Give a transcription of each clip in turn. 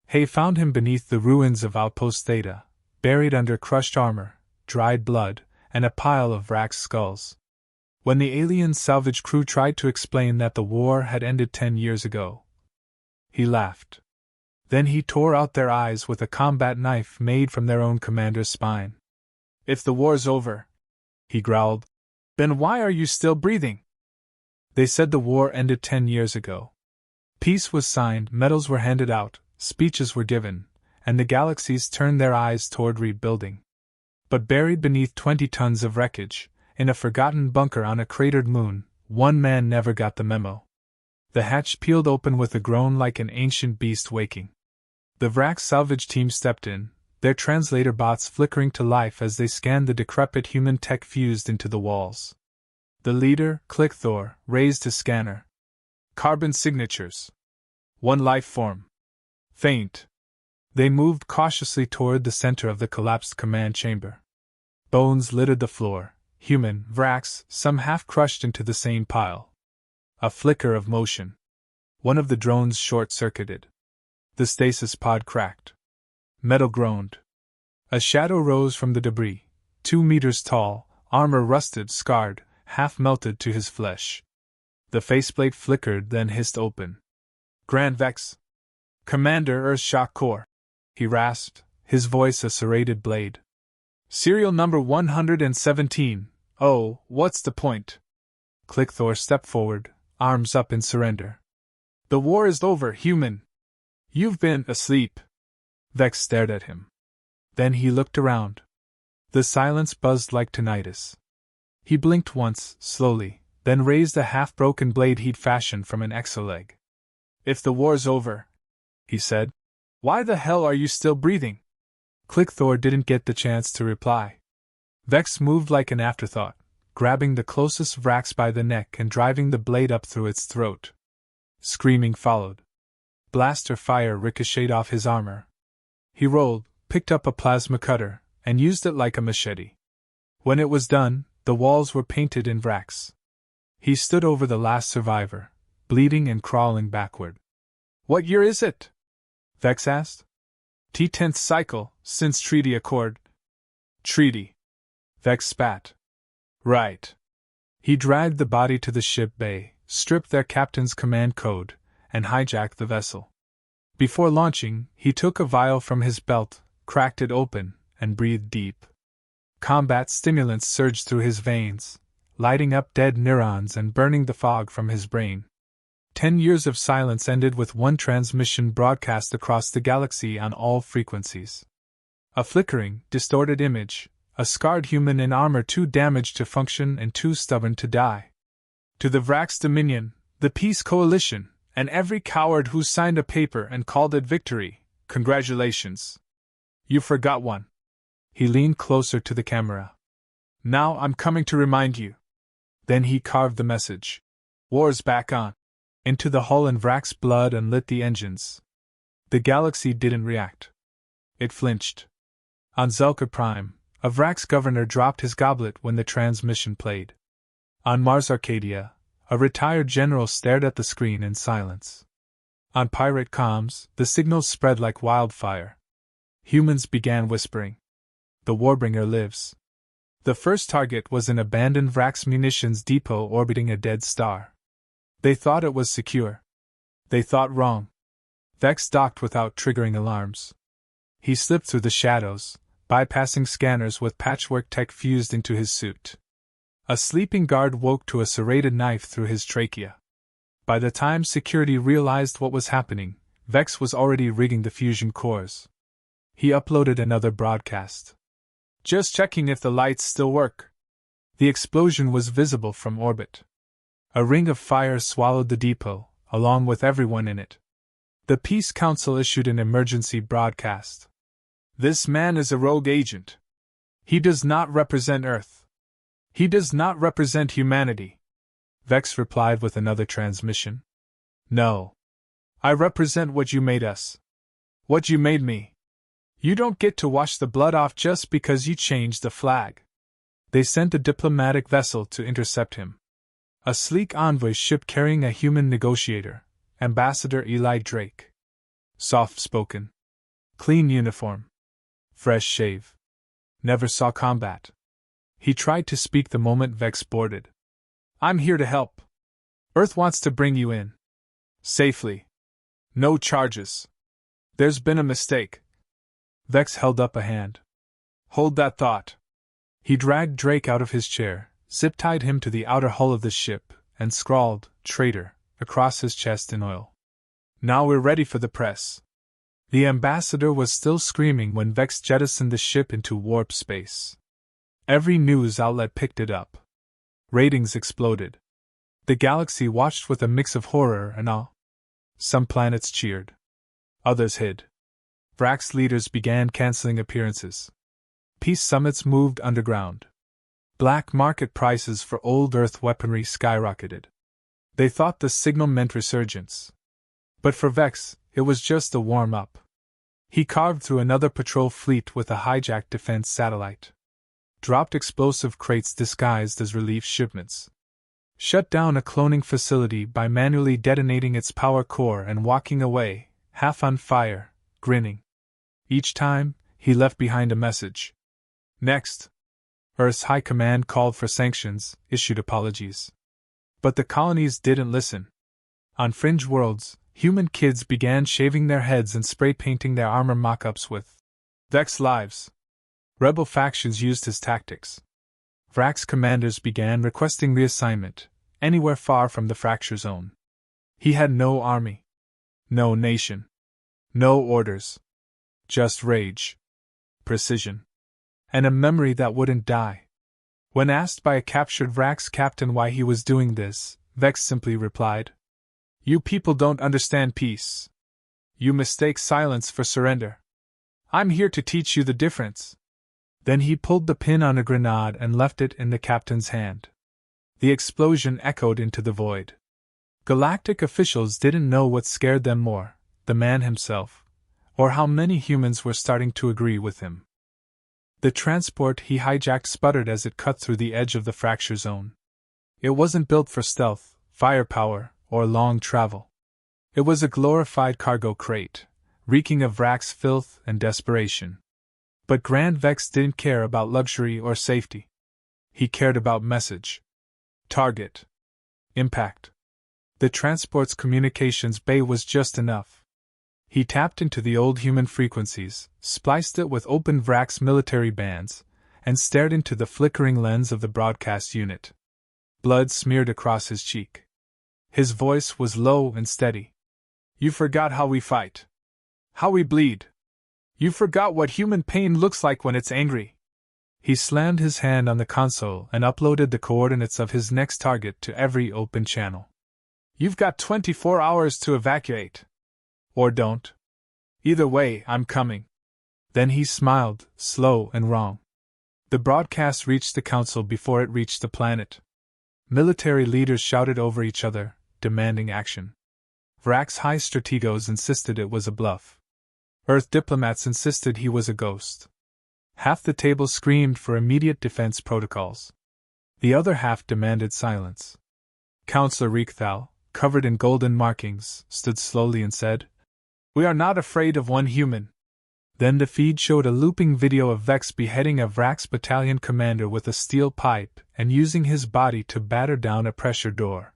Hay found him beneath the ruins of Outpost Theta, buried under crushed armor, dried blood, and a pile of Vrax skulls. When the alien salvage crew tried to explain that the war had ended 10 years ago, he laughed. Then he tore out their eyes with a combat knife made from their own commander's spine. "If the war's over," he growled, "then why are you still breathing?" They said the war ended 10 years ago. Peace was signed, medals were handed out, speeches were given, and the galaxies turned their eyes toward rebuilding. But buried beneath 20 tons of wreckage, in a forgotten bunker on a cratered moon, one man never got the memo. The hatch peeled open with a groan like an ancient beast waking. The Vrax salvage team stepped in, their translator bots flickering to life as they scanned the decrepit human tech fused into the walls. The leader, Clickthor, raised his scanner. Carbon signatures. One life form. Faint. They moved cautiously toward the center of the collapsed command chamber. Bones littered the floor, human, Vrax, some half crushed into the same pile. A flicker of motion. One of the drones short-circuited. The stasis pod cracked. Metal groaned. A shadow rose from the debris, 2 meters tall, armor rusted, scarred, half melted to his flesh. The faceplate flickered, then hissed open. "Grand Vex. Commander Earthshock Corps," he rasped, his voice a serrated blade. "Serial number 117. Oh, what's the point?" Clickthor stepped forward, arms up in surrender. "The war is over, human. You've been asleep." Vex stared at him. Then he looked around. The silence buzzed like tinnitus. He blinked once, slowly, then raised a half-broken blade he'd fashioned from an exoleg. "If the war's over," he said, "why the hell are you still breathing?" Clickthor didn't get the chance to reply. Vex moved like an afterthought, grabbing the closest Vrax by the neck and driving the blade up through its throat. Screaming followed. Blaster fire ricocheted off his armor. He rolled, picked up a plasma cutter, and used it like a machete. When it was done, the walls were painted in Vrax. He stood over the last survivor, bleeding and crawling backward. "What year is it?" Vex asked. "T10th cycle, since Treaty Accord." "Treaty." Vex spat. "Right." He dragged the body to the ship bay, stripped their captain's command code, and hijacked the vessel. Before launching, he took a vial from his belt, cracked it open, and breathed deep. Combat stimulants surged through his veins, lighting up dead neurons and burning the fog from his brain. 10 years of silence ended with one transmission broadcast across the galaxy on all frequencies. A flickering, distorted image, a scarred human in armor too damaged to function and too stubborn to die. "To the Vrax Dominion, the Peace Coalition, and every coward who signed a paper and called it victory, congratulations. You forgot one." He leaned closer to the camera. "Now I'm coming to remind you." Then he carved the message. "War's back on." Into the hull and Vrax blood and lit the engines. The galaxy didn't react. It flinched. On Zelka Prime, a Vrax governor dropped his goblet when the transmission played. On Mars Arcadia, a retired general stared at the screen in silence. On pirate comms, the signals spread like wildfire. Humans began whispering. "The Warbringer lives." The first target was an abandoned Vrax munitions depot orbiting a dead star. They thought it was secure. They thought wrong. Vex docked without triggering alarms. He slipped through the shadows, bypassing scanners with patchwork tech fused into his suit. A sleeping guard woke to a serrated knife through his trachea. By the time security realized what was happening, Vex was already rigging the fusion cores. He uploaded another broadcast. "Just checking if the lights still work." The explosion was visible from orbit. A ring of fire swallowed the depot, along with everyone in it. The Peace Council issued an emergency broadcast. "This man is a rogue agent. He does not represent Earth. He does not represent humanity." Vex replied with another transmission. "No. I represent what you made us. What you made me. You don't get to wash the blood off just because you changed the flag." They sent a diplomatic vessel to intercept him. A sleek envoy ship carrying a human negotiator, Ambassador Eli Drake. Soft-spoken, Clean uniform. Fresh shave. Never saw combat. He tried to speak the moment Vex boarded. I'm here to help. Earth wants to bring you in. Safely. No charges. There's been a mistake. Vex held up a hand. Hold that thought. He dragged Drake out of his chair, zip-tied him to the outer hull of the ship, and scrawled, "Traitor," across his chest in oil. Now we're ready for the press. The ambassador was still screaming when Vex jettisoned the ship into warp space. Every news outlet picked it up. Ratings exploded. The galaxy watched with a mix of horror and awe. Some planets cheered. Others hid. Vrax leaders began canceling appearances. Peace summits moved underground. Black market prices for old Earth weaponry skyrocketed. They thought the signal meant resurgence. But for Vex, it was just a warm-up. He carved through another patrol fleet with a hijacked defense satellite. Dropped explosive crates disguised as relief shipments. Shut down a cloning facility by manually detonating its power core and walking away, half on fire, grinning. Each time, he left behind a message. Next. Earth's High Command called for sanctions, issued apologies. But the colonies didn't listen. On fringe worlds, human kids began shaving their heads and spray painting their armor mock-ups with Vex lives. Rebel factions used his tactics. Vrax commanders began requesting reassignment, anywhere far from the fracture zone. He had no army. No nation. No orders. Just rage. Precision. And a memory that wouldn't die. When asked by a captured Vrax captain why he was doing this, Vex simply replied, "You people don't understand peace. You mistake silence for surrender. I'm here to teach you the difference." Then he pulled the pin on a grenade and left it in the captain's hand. The explosion echoed into the void. Galactic officials didn't know what scared them more, the man himself, or how many humans were starting to agree with him. The transport he hijacked sputtered as it cut through the edge of the fracture zone. It wasn't built for stealth, firepower, or long travel. It was a glorified cargo crate, reeking of Vrax filth and desperation. But Grand Vex didn't care about luxury or safety. He cared about message. Target. Impact. The transport's communications bay was just enough. He tapped into the old human frequencies, spliced it with open Vrax military bands, and stared into the flickering lens of the broadcast unit. Blood smeared across his cheek. His voice was low and steady. "You forgot how we fight. How we bleed. You forgot what human pain looks like when it's angry." He slammed his hand on the console and uploaded the coordinates of his next target to every open channel. "You've got 24 hours to evacuate. Or don't. Either way, I'm coming." Then he smiled, slow and wrong. The broadcast reached the council before it reached the planet. Military leaders shouted over each other, demanding action. Vrax high strategos insisted it was a bluff. Earth diplomats insisted he was a ghost. Half the table screamed for immediate defense protocols. The other half demanded silence. Counselor Riechthal, covered in golden markings, stood slowly and said, "We are not afraid of one human." Then the feed showed a looping video of Vex beheading a Vrax battalion commander with a steel pipe and using his body to batter down a pressure door.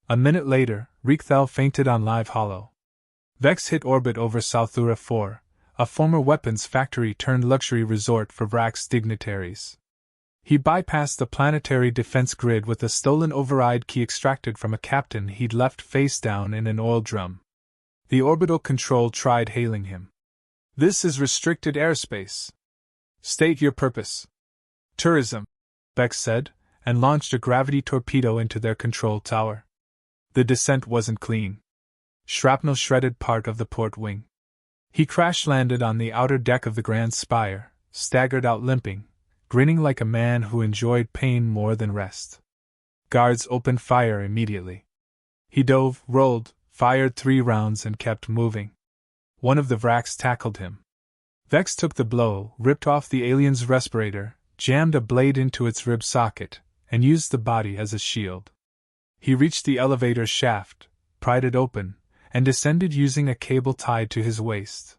A minute later, Riechthal fainted on live hollow. Vex hit orbit over Southura 4, a former weapons factory turned luxury resort for Vrax dignitaries. He bypassed the planetary defense grid with a stolen override key extracted from a captain he'd left face down in an oil drum. The orbital control tried hailing him. "This is restricted airspace. State your purpose." "Tourism," Vex said, and launched a gravity torpedo into their control tower. The descent wasn't clean. Shrapnel shredded part of the port wing. He crash-landed on the outer deck of the Grand Spire, staggered out limping, grinning like a man who enjoyed pain more than rest. Guards opened fire immediately. He dove, rolled, fired 3 rounds and kept moving. One of the Vrax tackled him. Vex took the blow, ripped off the alien's respirator, jammed a blade into its rib socket, and used the body as a shield. He reached the elevator shaft, pried it open, and descended using a cable tied to his waist.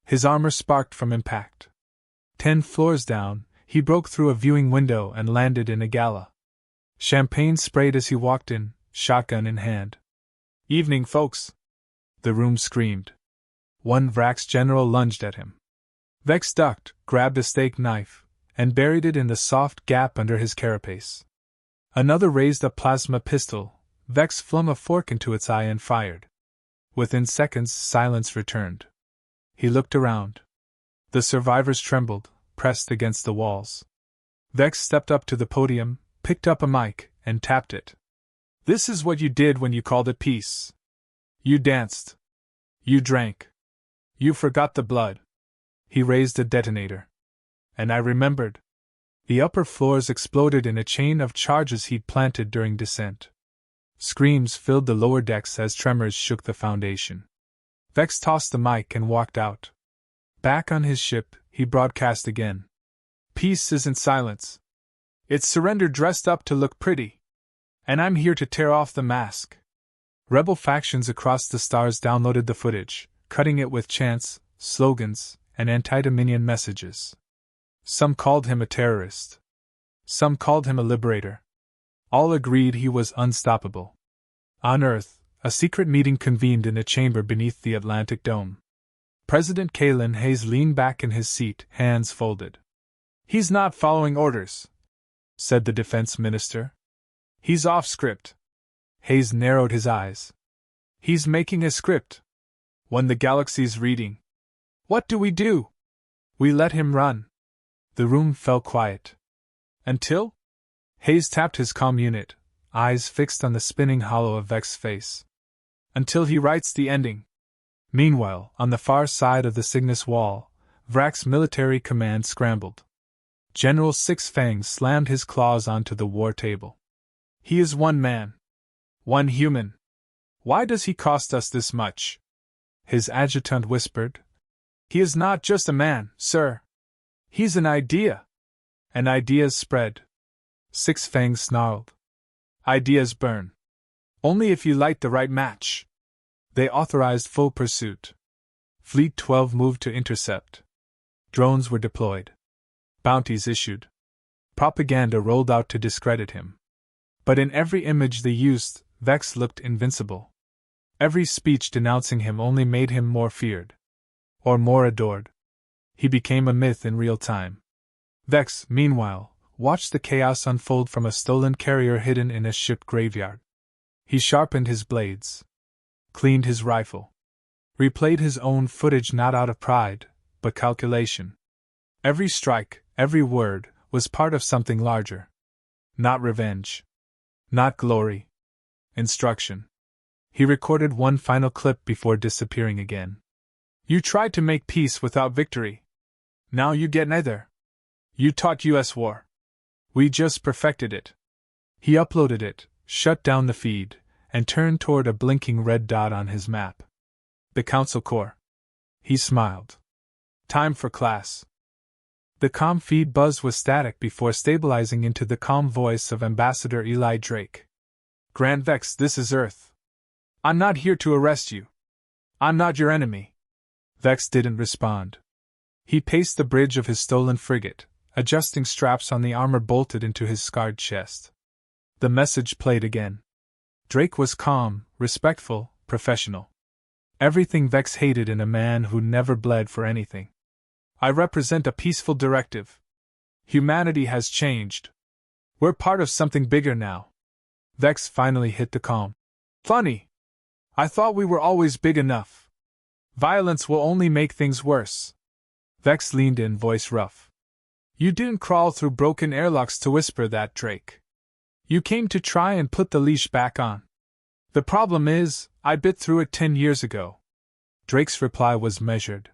His armor sparked from impact. 10 floors down, he broke through a viewing window and landed in a gala. Champagne sprayed as he walked in, shotgun in hand. "Evening, folks!" the room screamed. One Vrax general lunged at him. Vex ducked, grabbed a steak knife, and buried it in the soft gap under his carapace. Another raised a plasma pistol. Vex flung a fork into its eye and fired. Within seconds, silence returned. He looked around. The survivors trembled, pressed against the walls. Vex stepped up to the podium, picked up a mic, and tapped it. "This is what you did when you called it peace. You danced. You drank. You forgot the blood." He raised a detonator. "And I remembered." The upper floors exploded in a chain of charges he'd planted during descent. Screams filled the lower decks as tremors shook the foundation. Vex tossed the mic and walked out. Back on his ship, he broadcast again. "Peace isn't silence. It's surrender dressed up to look pretty. And I'm here to tear off the mask." Rebel factions across the stars downloaded the footage, cutting it with chants, slogans, and anti-Dominion messages. Some called him a terrorist. Some called him a liberator. All agreed he was unstoppable. On Earth, a secret meeting convened in a chamber beneath the Atlantic Dome. President Kalen Hayes leaned back in his seat, hands folded. "He's not following orders," said the defense minister. "He's off script." Hayes narrowed his eyes. "He's making a script. When the galaxy's reading. What do we do?" "We let him run." The room fell quiet. "Until?" Hayes tapped his comm unit, eyes fixed on the spinning hollow of Vex's face. "Until he writes the ending." Meanwhile, on the far side of the Cygnus wall, Vrax's military command scrambled. General Six Fangs slammed his claws onto the war table. "He is one man. One human. Why does he cost us this much?" His adjutant whispered. "He is not just a man, sir. He's an idea. And ideas spread." Six Fangs snarled. "Ideas burn. Only if you light the right match." They authorized full pursuit. Fleet 12 moved to intercept. Drones were deployed. Bounties issued. Propaganda rolled out to discredit him. But in every image they used, Vex looked invincible. Every speech denouncing him only made him more feared. Or more adored. He became a myth in real time. Vex, meanwhile, watched the chaos unfold from a stolen carrier hidden in a ship graveyard. He sharpened his blades. Cleaned his rifle. Replayed his own footage not out of pride, but calculation. Every strike, every word, was part of something larger. Not revenge. Not glory. Instruction. He recorded one final clip before disappearing again. "You tried to make peace without victory. Now you get neither. You taught US war. We just perfected it." He uploaded it, shut down the feed, and turned toward a blinking red dot on his map. "The Council Corps." He smiled. "Time for class." The comm feed buzzed with static before stabilizing into the calm voice of Ambassador Eli Drake. "Grand Vex, this is Earth. I'm not here to arrest you. I'm not your enemy." Vex didn't respond. He paced the bridge of his stolen frigate, adjusting straps on the armor bolted into his scarred chest. The message played again. Drake was calm, respectful, professional. Everything Vex hated in a man who never bled for anything. "I represent a peaceful directive. Humanity has changed. We're part of something bigger now." Vex finally hit the calm. "Funny. I thought we were always big enough. Violence will only make things worse." Vex leaned in, voice rough. "You didn't crawl through broken airlocks to whisper that, Drake. You came to try and put the leash back on. The problem is, I bit through it 10 years ago." Drake's reply was measured.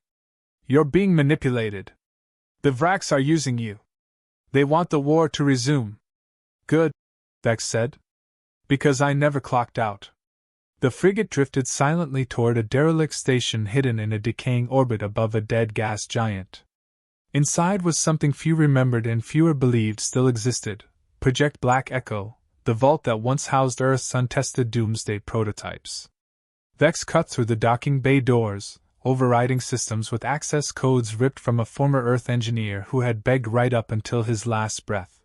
"You're being manipulated. The Vrax are using you. They want the war to resume." "Good," Vex said. "Because I never clocked out." The frigate drifted silently toward a derelict station hidden in a decaying orbit above a dead gas giant. Inside was something few remembered and fewer believed still existed: Project Black Echo, the vault that once housed Earth's untested doomsday prototypes. Vex cut through the docking bay doors, overriding systems with access codes ripped from a former Earth engineer who had begged right up until his last breath.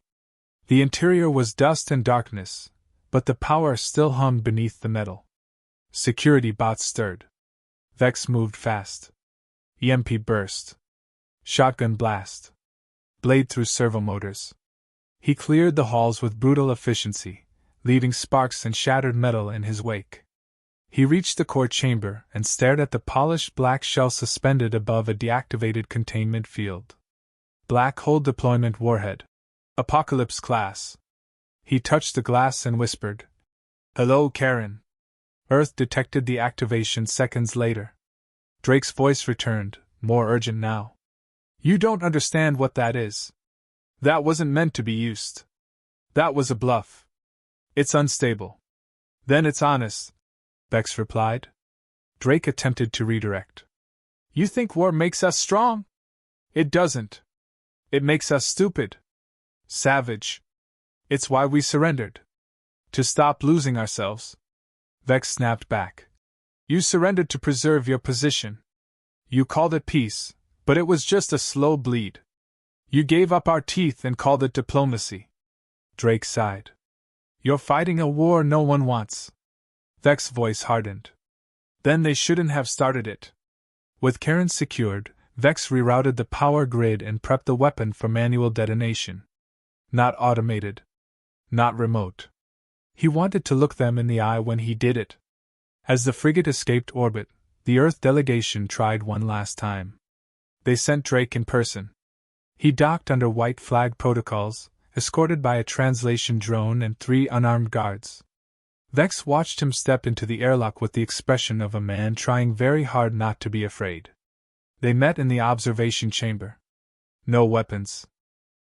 The interior was dust and darkness, but the power still hummed beneath the metal. Security bots stirred. Vex moved fast. EMP burst. Shotgun blast. Blade through servo motors. He cleared the halls with brutal efficiency, leaving sparks and shattered metal in his wake. He reached the core chamber and stared at the polished black shell suspended above a deactivated containment field. Black hole deployment warhead. Apocalypse class. He touched the glass and whispered, "Hello, Karen." Earth detected the activation seconds later. Drake's voice returned, more urgent now. "You don't understand what that is. That wasn't meant to be used. That was a bluff. It's unstable." "Then it's honest," Vex replied. Drake attempted to redirect. "You think war makes us strong? It doesn't. It makes us stupid. Savage. It's why we surrendered. To stop losing ourselves." Vex snapped back. "You surrendered to preserve your position. You called it peace, but it was just a slow bleed. You gave up our teeth and called it diplomacy." Drake sighed. "You're fighting a war no one wants." Vex's voice hardened. "Then they shouldn't have started it." With Karen secured, Vex rerouted the power grid and prepped the weapon for manual detonation. Not automated. Not remote. He wanted to look them in the eye when he did it. As the frigate escaped orbit, the Earth delegation tried one last time. They sent Drake in person. He docked under white flag protocols, escorted by a translation drone and 3 unarmed guards. Vex watched him step into the airlock with the expression of a man trying very hard not to be afraid. They met in the observation chamber. No weapons.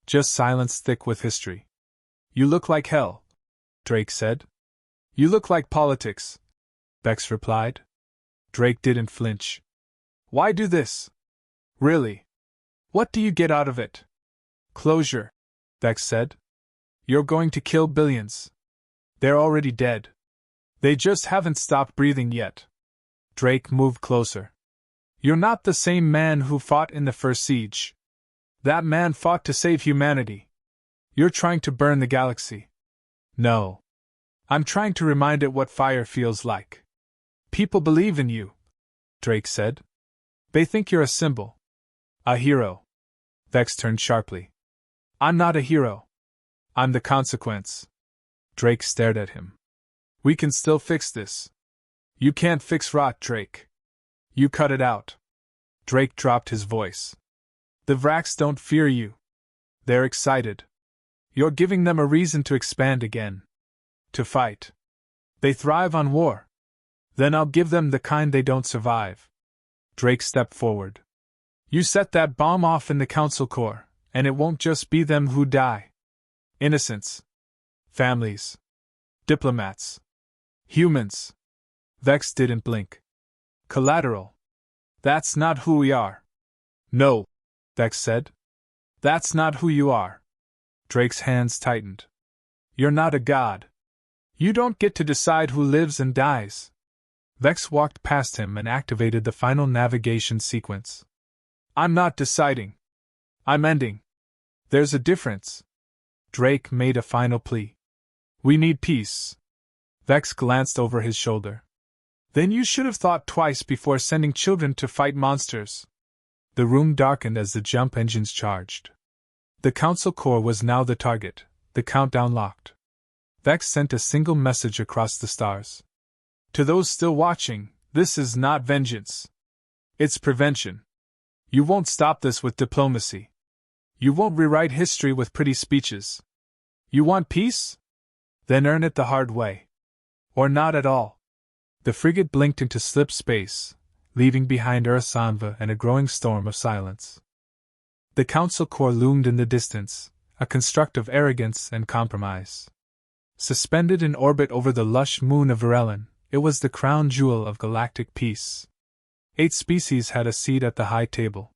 Just silence thick with history. "You look like hell," Drake said. "You look like politics," Vex replied. Drake didn't flinch. "Why do this? Really? What do you get out of it?" "Closure," Vex said. "You're going to kill billions. They're already dead. They just haven't stopped breathing yet." Drake moved closer. "You're not the same man who fought in the first siege. That man fought to save humanity. You're trying to burn the galaxy." "No. I'm trying to remind it what fire feels like." "People believe in you," Drake said. "They think you're a symbol. A hero." Vex turned sharply. "I'm not a hero. I'm the consequence." Drake stared at him. "We can still fix this." "You can't fix rot, Drake. You cut it out." Drake dropped his voice. "The Vrax don't fear you. They're excited. You're giving them a reason to expand again. To fight. They thrive on war. Then I'll give them the kind they don't survive." Drake stepped forward. "You set that bomb off in the Council Core, and it won't just be them who die. Innocents. Families. Diplomats. Humans." Vex didn't blink. "Collateral. That's not who we are." "No," Vex said. "That's not who you are." Drake's hands tightened. "You're not a god. You don't get to decide who lives and dies." Vex walked past him and activated the final navigation sequence. "I'm not deciding. I'm ending. There's a difference." Drake made a final plea. "We need peace." Vex glanced over his shoulder. "Then you should have thought twice before sending children to fight monsters." The room darkened as the jump engines charged. The Council Core was now the target, the countdown locked. Vex sent a single message across the stars. "To those still watching, this is not vengeance. It's prevention. You won't stop this with diplomacy. You won't rewrite history with pretty speeches. You want peace? Then earn it the hard way. Or not at all." The frigate blinked into slip space, leaving behind Earth's envoy and a growing storm of silence. The Council Core loomed in the distance, a construct of arrogance and compromise. Suspended in orbit over the lush moon of Varellon, it was the crown jewel of galactic peace. 8 species had a seat at the high table.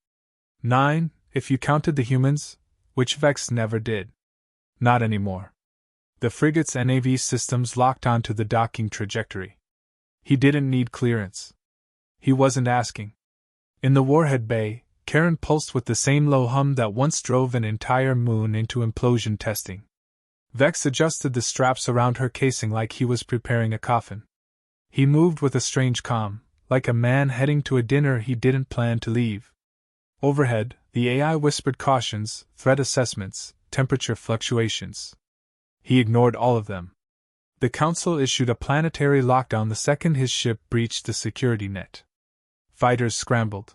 9, if you counted the humans, which Vex never did. Not anymore. The frigate's NAV systems locked onto the docking trajectory. He didn't need clearance. He wasn't asking. In the warhead bay, Karen pulsed with the same low hum that once drove an entire moon into implosion testing. Vex adjusted the straps around her casing like he was preparing a coffin. He moved with a strange calm, like a man heading to a dinner he didn't plan to leave. Overhead, the AI whispered cautions, threat assessments, temperature fluctuations. He ignored all of them. The Council issued a planetary lockdown the second his ship breached the security net. Fighters scrambled.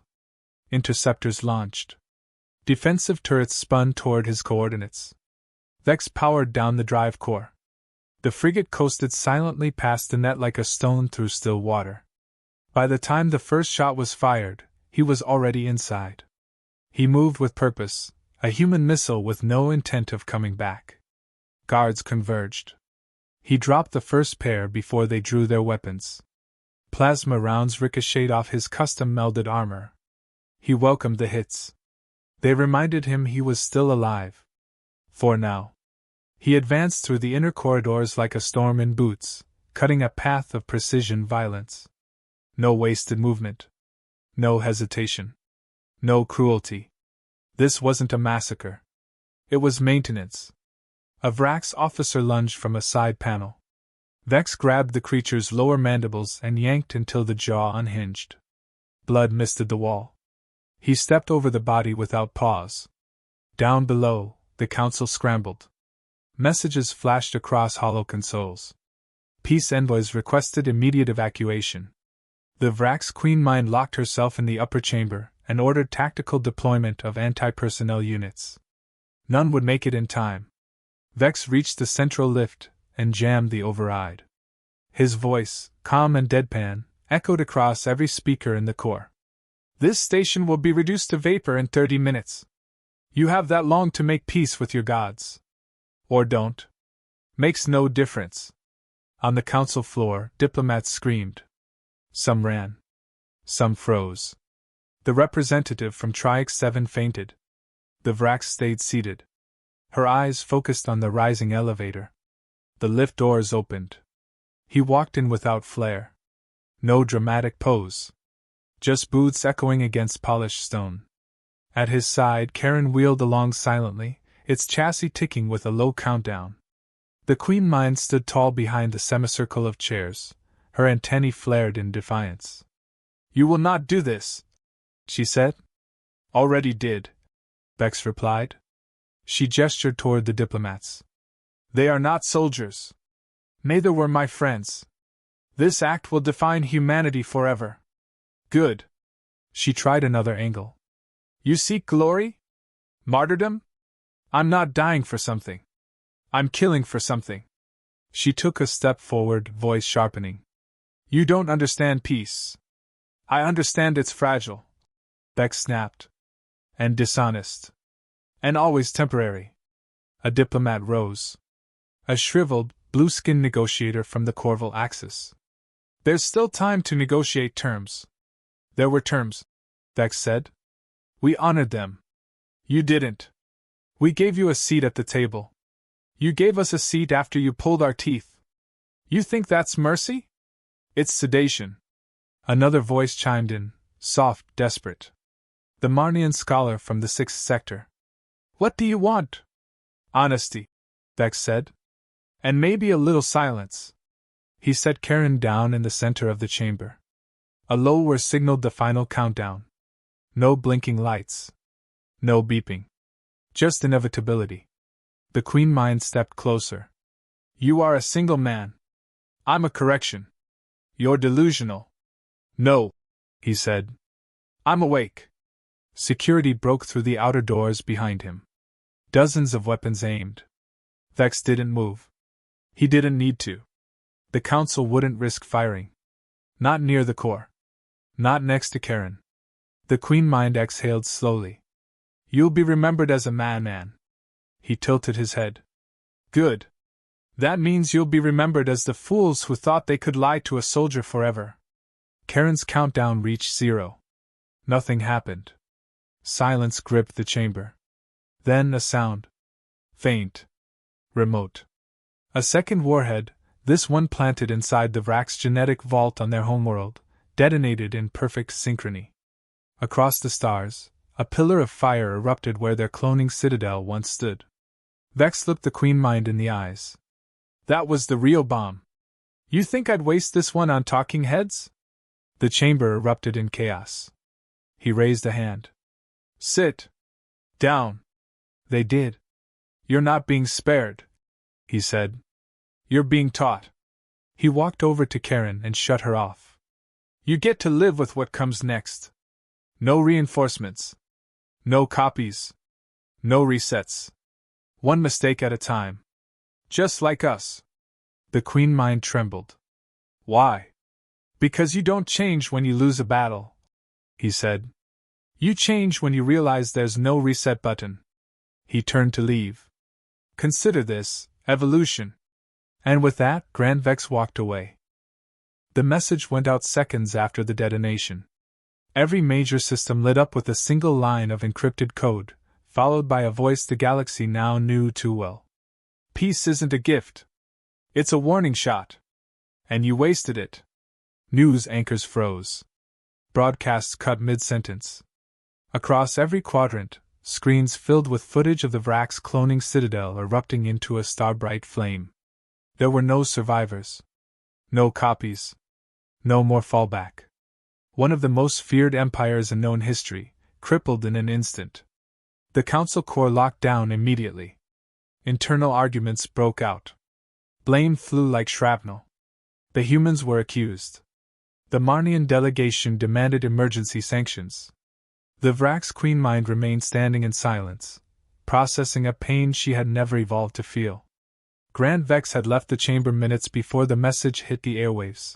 Interceptors launched. Defensive turrets spun toward his coordinates. Vex powered down the drive core. The frigate coasted silently past the net like a stone through still water. By the time the first shot was fired, he was already inside. He moved with purpose, a human missile with no intent of coming back. Guards converged. He dropped the first pair before they drew their weapons. Plasma rounds ricocheted off his custom-melded armor. He welcomed the hits. They reminded him he was still alive. For now. He advanced through the inner corridors like a storm in boots, cutting a path of precision violence. No wasted movement. No hesitation. No cruelty. This wasn't a massacre. It was maintenance. A Vrax officer lunged from a side panel. Vex grabbed the creature's lower mandibles and yanked until the jaw unhinged. Blood misted the wall. He stepped over the body without pause. Down below, the Council scrambled. Messages flashed across hollow consoles. Peace envoys requested immediate evacuation. The Vrax Queen Mind locked herself in the upper chamber and ordered tactical deployment of anti-personnel units. None would make it in time. Vex reached the central lift and jammed the override. His voice, calm and deadpan, echoed across every speaker in the core. This station will be reduced to vapor in 30 minutes. You have that long to make peace with your gods. Or don't. Makes no difference. On the council floor, diplomats screamed. Some ran. Some froze. The representative from Triax 7 fainted. The Vrax stayed seated. Her eyes focused on the rising elevator. The lift doors opened. He walked in without flair. No dramatic pose. Just boots echoing against polished stone. At his side, Karen wheeled along silently, its chassis ticking with a low countdown. The Queen Mind stood tall behind the semicircle of chairs, her antennae flared in defiance. You will not do this, she said. Already did, Vex replied. She gestured toward the diplomats. They are not soldiers. Neither were my friends. This act will define humanity forever. Good. She tried another angle. You seek glory? Martyrdom? I'm not dying for something. I'm killing for something. She took a step forward, voice sharpening. You don't understand peace. I understand it's fragile. Beck snapped. And dishonest. And always temporary. A diplomat rose. A shriveled, blue-skinned negotiator from the Corval Axis. There's still time to negotiate terms. There were terms, Vex said. We honored them. You didn't. We gave you a seat at the table. You gave us a seat after you pulled our teeth. You think that's mercy? It's sedation. Another voice chimed in, soft, desperate. The Marnian scholar from the 6th sector. What do you want? Honesty, Vex said. And maybe a little silence. He set Karen down in the center of the chamber. A low whir signaled the final countdown. No blinking lights. No beeping. Just inevitability. The Queen Mind stepped closer. You are a single man. I'm a correction. You're delusional. No, he said. I'm awake. Security broke through the outer doors behind him. Dozens of weapons aimed. Vex didn't move. He didn't need to. The council wouldn't risk firing. Not near the core. Not next to Karen. The Queen Mind exhaled slowly. You'll be remembered as a madman. He tilted his head. Good. That means you'll be remembered as the fools who thought they could lie to a soldier forever. Karen's countdown reached 0. Nothing happened. Silence gripped the chamber. Then a sound. Faint. Remote. A second warhead, this one planted inside the Vrax genetic vault on their homeworld, detonated in perfect synchrony. Across the stars, a pillar of fire erupted where their cloning citadel once stood. Vex looked the Queen Mind in the eyes. That was the real bomb. You think I'd waste this one on talking heads? The chamber erupted in chaos. He raised a hand. Sit down. They did. You're not being spared, he said. You're being taught. He walked over to Karen and shut her off. You get to live with what comes next. No reinforcements. No copies. No resets. One mistake at a time. Just like us. The Queen Mind trembled. Why? Because you don't change when you lose a battle, he said. You change when you realize there's no reset button. He turned to leave. Consider this, evolution. And with that, Grand Vex walked away. The message went out seconds after the detonation. Every major system lit up with a single line of encrypted code, followed by a voice the galaxy now knew too well. Peace isn't a gift. It's a warning shot. And you wasted it. News anchors froze. Broadcasts cut mid-sentence. Across every quadrant, screens filled with footage of the Vrax cloning citadel erupting into a star-bright flame. There were no survivors. No copies. No more fallback. One of the most feared empires in known history, crippled in an instant. The Council Corps locked down immediately. Internal arguments broke out. Blame flew like shrapnel. The humans were accused. The Marnian delegation demanded emergency sanctions. The Vrax Queen Mind remained standing in silence, processing a pain she had never evolved to feel. Grand Vex had left the chamber minutes before the message hit the airwaves.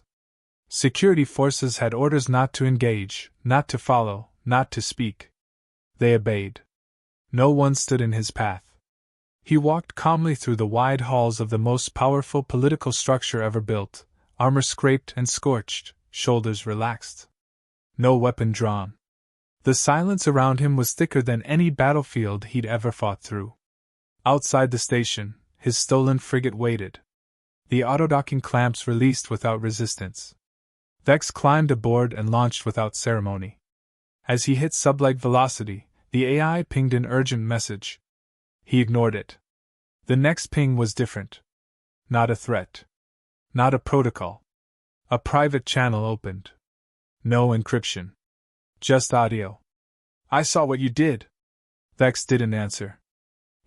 Security forces had orders not to engage, not to follow, not to speak. They obeyed. No one stood in his path. He walked calmly through the wide halls of the most powerful political structure ever built, armor scraped and scorched, shoulders relaxed. No weapon drawn. The silence around him was thicker than any battlefield he'd ever fought through. Outside the station, his stolen frigate waited. The autodocking clamps released without resistance. Vex climbed aboard and launched without ceremony. As he hit sublight velocity, the AI pinged an urgent message. He ignored it. The next ping was different. Not a threat. Not a protocol. A private channel opened. No encryption. Just audio. I saw what you did. Vex didn't answer.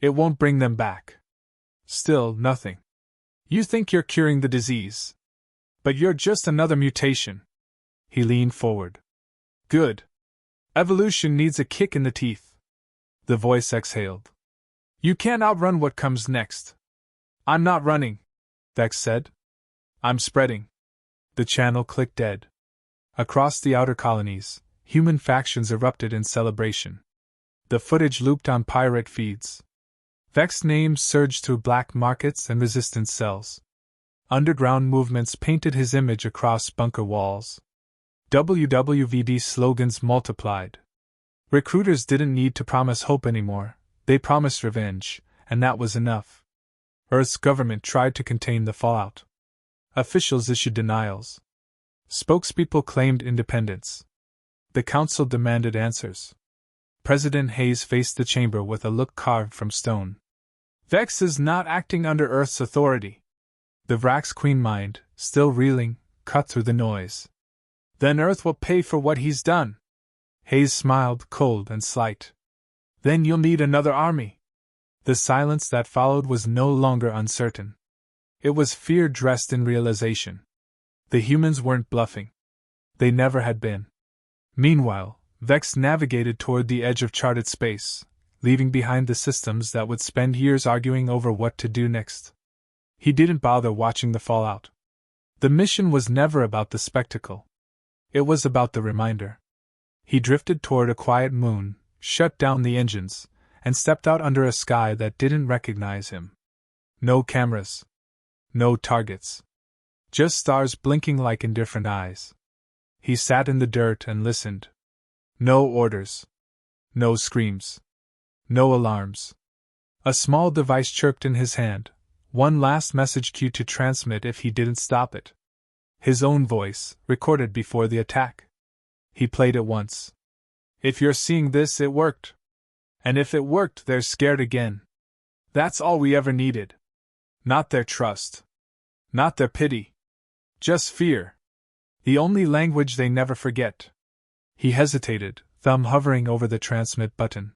It won't bring them back. Still, nothing. You think you're curing the disease. But you're just another mutation. He leaned forward. Good. Evolution needs a kick in the teeth. The voice exhaled. You can't outrun what comes next. I'm not running, Vex said. I'm spreading. The channel clicked dead. Across the outer colonies, human factions erupted in celebration. The footage looped on pirate feeds. Vex's name surged through black markets and resistance cells. Underground movements painted his image across bunker walls. WWVD slogans multiplied. Recruiters didn't need to promise hope anymore, they promised revenge, and that was enough. Earth's government tried to contain the fallout. Officials issued denials. Spokespeople claimed independence. The council demanded answers. President Hayes faced the chamber with a look carved from stone. Vex is not acting under Earth's authority. The Vrax Queen Mind, still reeling, cut through the noise. Then Earth will pay for what he's done. Hayes smiled, cold and slight. Then you'll need another army. The silence that followed was no longer uncertain. It was fear dressed in realization. The humans weren't bluffing. They never had been. Meanwhile, Vex navigated toward the edge of charted space, leaving behind the systems that would spend years arguing over what to do next. He didn't bother watching the fallout. The mission was never about the spectacle. It was about the reminder. He drifted toward a quiet moon, shut down the engines, and stepped out under a sky that didn't recognize him. No cameras. No targets. Just stars blinking like indifferent eyes. He sat in the dirt and listened. No orders. No screams. No alarms. A small device chirped in his hand, one last message cue to transmit if he didn't stop it. His own voice, recorded before the attack. He played it once. If you're seeing this, it worked. And if it worked, they're scared again. That's all we ever needed. Not their trust. Not their pity. Just fear. The only language they never forget. He hesitated, thumb hovering over the transmit button.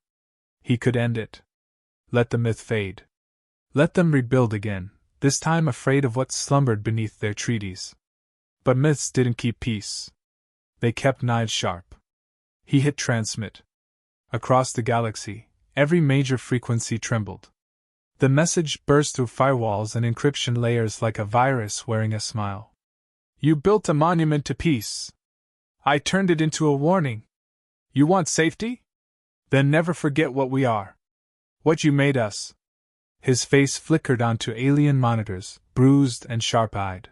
He could end it. Let the myth fade. Let them rebuild again, this time afraid of what slumbered beneath their treaties. But myths didn't keep peace. They kept knives sharp. He hit transmit. Across the galaxy, every major frequency trembled. The message burst through firewalls and encryption layers like a virus wearing a smile. You built a monument to peace. I turned it into a warning. You want safety? Then never forget what we are. What you made us. His face flickered onto alien monitors, bruised and sharp-eyed.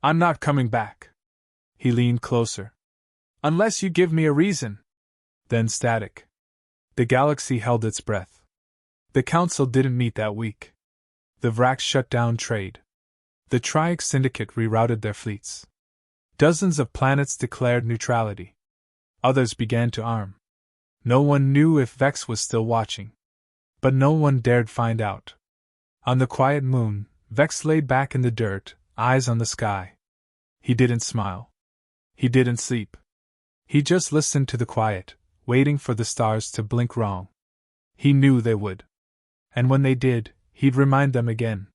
I'm not coming back. He leaned closer. Unless you give me a reason. Then static. The galaxy held its breath. The Council didn't meet that week. The Vrax shut down trade. The Triax Syndicate rerouted their fleets. Dozens of planets declared neutrality. Others began to arm. No one knew if Vex was still watching. But no one dared find out. On the quiet moon, Vex lay back in the dirt, eyes on the sky. He didn't smile. He didn't sleep. He just listened to the quiet, waiting for the stars to blink wrong. He knew they would. And when they did, he'd remind them again.